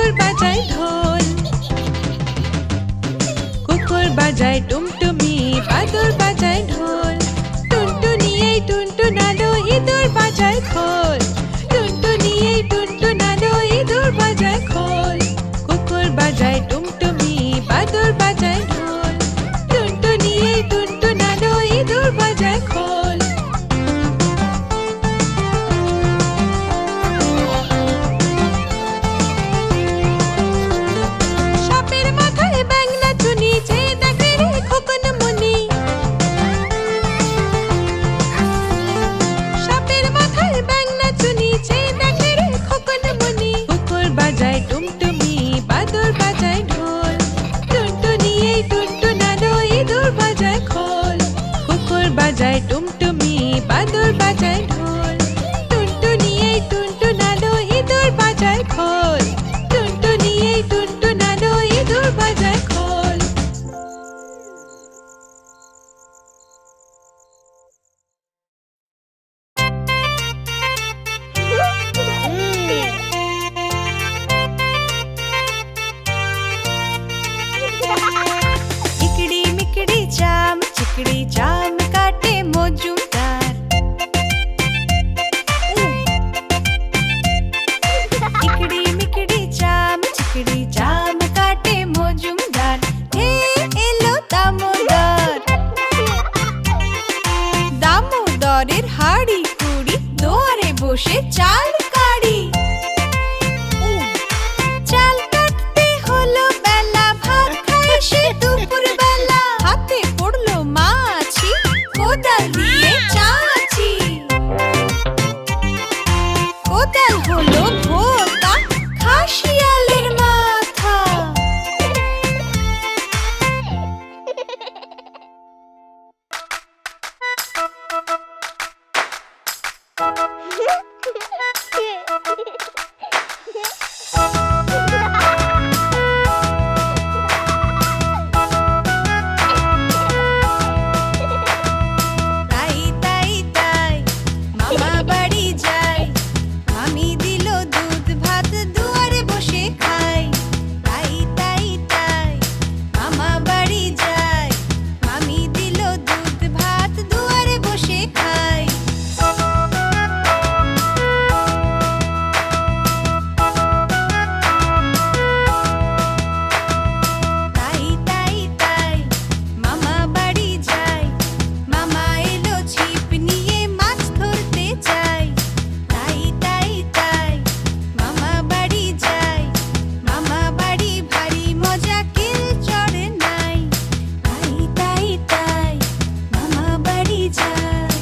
বাদর বাজায় ঢোল। কুকুর বাজায় টুমটুমি, বাদর বাজায় ঢোল। টুনটুনি এই টুনটুনালো, ইঁদুর বাজায় খোল। টুনটুনি এই টুনটুনালো, ইঁদুর বাজায় খোল। কুকুর বাজায় টুমটুমি, বাদর বাজায় ঢোল। টুনটুনি এই টুনটুনালো, ইঁদুর বাজায় খোল। সাপের মাথায় ব্যাঙলা চুনি, যে দেখে রে খোকন মুনি। সাপের মাথায় ব্যাঙলা চুনি, যে দেখে রে খোকন মুনি। কুকুর বাজায় টুমটুমি, বাদর বাজায় ঢোল। টুনটুনি এই টুনটুনালো, ইঁদুর বাজায় খোল। কুকুর বাজায় টুমটুমি, বাদর বাজায় ঢোল। টুনটুনি এই টুনটুনালো, ইঁদুর বাজায় খোল। টুনটুনি এই টুনটুনালো, ইঁদুর বাজায় খোল। ইকড়ি মিকড়ি চাম, চিকড়ি চাম কাটে মজুমদার। ইকড়ি মিকড়ি চাম, চিকড়ি চাম কাটে মজুমদার। হে এলো দামোদর। দামোদরের হাড়ি কুড়ি, দুয়ারে বসে চাল কাড়ি। চাল কাটতে হলো বেলা, ভাত খায় সে দুপুর বেলা। হাতে পড়লো মাছি, কোদাল দিয়ে চাচি। কোদাল হলো ভোতা, খাসিয়ালের মাথা। তাই তাই তাই মামা বাড়ি যাই। মামি দিল দুধ ভাত, দুয়ারে বসে খাই। তাই তাই তাই মামা বাড়ি যাই। মামি দিল দুধ ভাত, দুয়ারে বসে খাই। তাই তাই তাই মামা বাড়ি যাই। মামা এলো ছিপ নিয়ে, মাছ ধরতে চাই। তাই তাই তাই মামা বাড়ি যাই। মামা বাড়ি ভারী মজা, কেউ চড়ে নাই। তাই তাই তাই মামা বাড়ি যাই।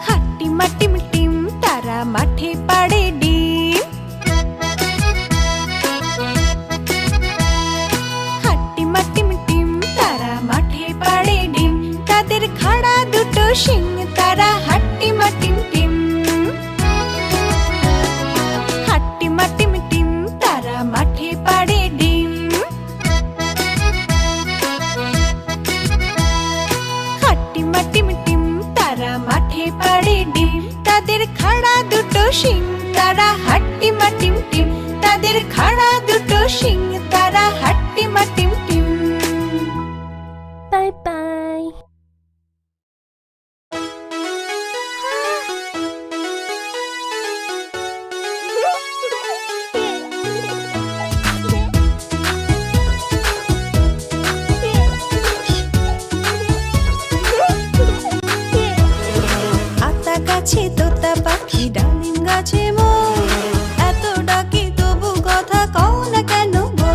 হাট্টি মাটিম টিম, তারা মাঠে পাড়ে ডিম। হাট্টি মাটিম টিম, তারা মাঠে পাড়ে ডিম। তাদের খাড়া দুটো শিং, তারা হাট্টি মাটিম টিম। হাট্টি মাটিম টিম, তারা মাঠে পাড়ে ডিম। হাট্টি মাটিম টিম, তারা মাঠে পাড়ে ডিম। তাদের খাড়া দুটো শিং, তারা হাট্টি মাটিম টিম। তাদের খাড়া দুটো শিং, তারা হাট্টি মাটিম টিম। Bye bye. আতা গাছে তোতা পাখি, ডালিম গাছে মোর। এত ডাকি তবু কথা কও না কেন গো?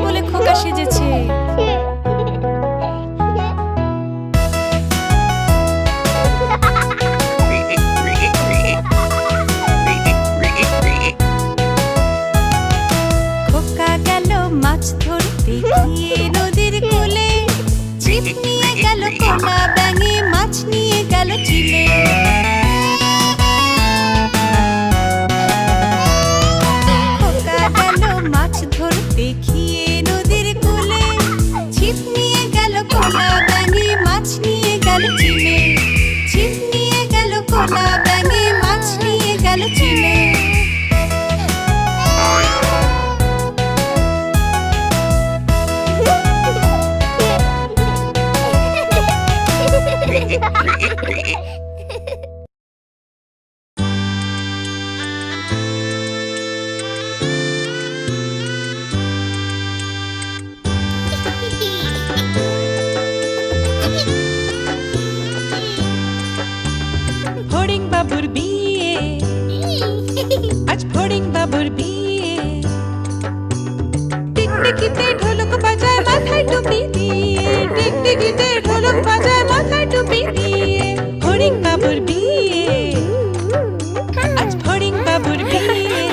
বলে খোকা সেজেছে। খোকা গেল মাছ ধরতে গিয়ে নদীর কূলে, ছিপ নিয়ে গেল কোনা ব্যাঙে, মাছ নিয়ে গেল চিলে। খোকা গেল মাছ ধরতে গিয়ে নদীর কূলে, ছিপ নিয়ে গেল কোনা ব্যাঙে, মাছ নিয়ে গেল চিলে। ছিপ নিয়ে গেল কোনা ব্যাঙে, মাছ নিয়ে গেল চিলে। ফড়িং বাবুর বিয়ে, আজ ফড়িং বাবুর বিয়ে। টিকটিকিতে ঢোলক বাজায় মাথায় টুপি দিয়ে, টিকটিকিতে ঢোলক বাজায় মাথায় টুপি দিয়ে। ফড়িং বাবুর বিয়ে, আজ ফড়িং বাবুর বিয়ে।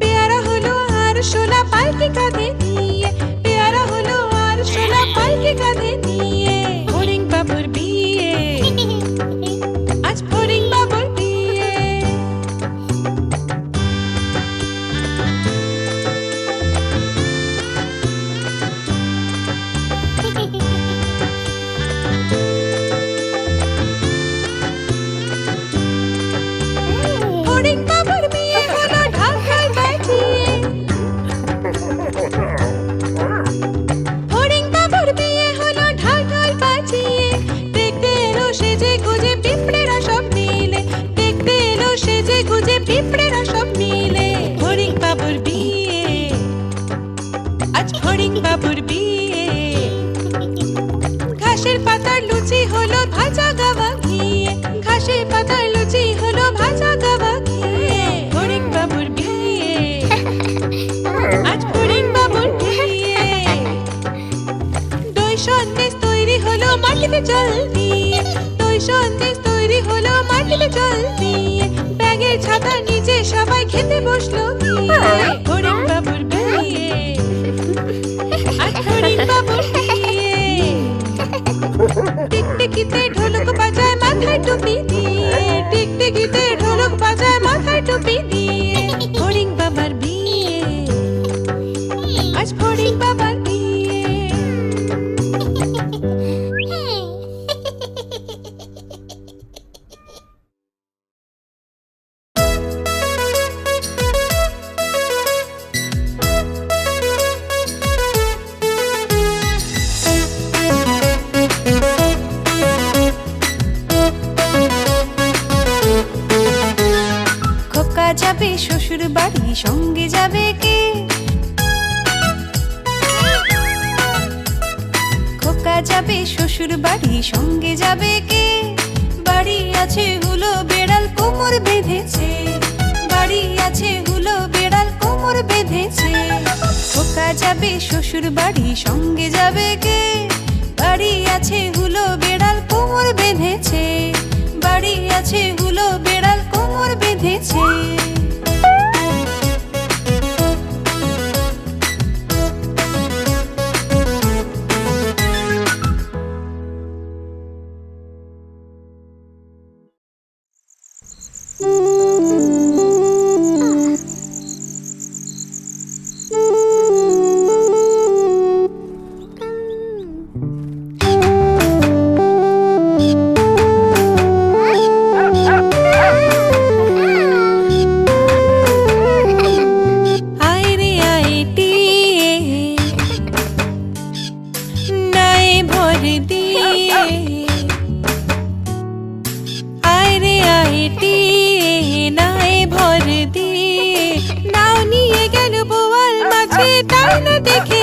পেয়ারা হলো আর শোলা পালকি কাঁধে নিয়ে, পেয়ারা হলো আর শোলা পালকি কাঁধে নিয়ে। ফড়িং বাবুর বিয়ে, আজ ফড়িং বাবুর বিয়ে। ফড়িং বাবুর বিয়ে হলো ঢাকায় বাজিয়ে, ফড়িং বাবুর বিয়ে হলো ঢাকায় বাজিয়ে। দেখতে এলো সেজে গুজে পিঁপড়েরা সব মিলে, দেখতে এলো সেজে গুজে পিঁপড়েরা সব মিলে। ফড়িং বাবুর বিয়ে, আজ ফড়িং বাবুর বিয়ে। ঘাসের পাতার লুচি হলো ভাজা গাওয়া ঘিয়ে, ঘাসের পাতার লুচি হলো ভাজা গাওয়া ঘিয়ে। ফড়িং বাবুর বিয়ে, আজ ফড়িং বাবুর বিয়ে। দই সন্দেশ তৈরি হলো মাটিতে জল দিয়ে, দই সন্দেশ তৈরি হলো মাটিতে জল দিয়ে। ব্যাঙের ছাতা নিচে সবাই খেতে বসলো গিয়ে। ফড়িং বাবুর বিয়ে, আজ ফড়িং বাবুর বিয়ে। টিকটিকিতে ঢোলক বাজায় মাথায় টুপি দিয়ে, টিকটিকিতে ঢোলক বাজায় মাথায় টুপি দিয়ে। ফড়িং বাবার বিয়ে, আজ ফড়িং বাবার বিয়ে। খোকা যাবে শ্বশুর বাড়ি, সঙ্গে যাবে কে? খোকা যাবে শ্বশুর বাড়ি, সঙ্গে যাবে কে? বাড়ি আছে হুলো বেড়াল কোমর বেঁধেছে, বাড়ি আছে হুলো বেড়াল কোমর বেঁধেছে। খোকা যাবে শ্বশুর বাড়ি, সঙ্গে যাবে কে? বাড়ি আছে হুলো বেড়াল কোমর বেঁধেছে, বাড়ি আছে হুলো বেড়াল কোমর বেঁধেছে। দেখে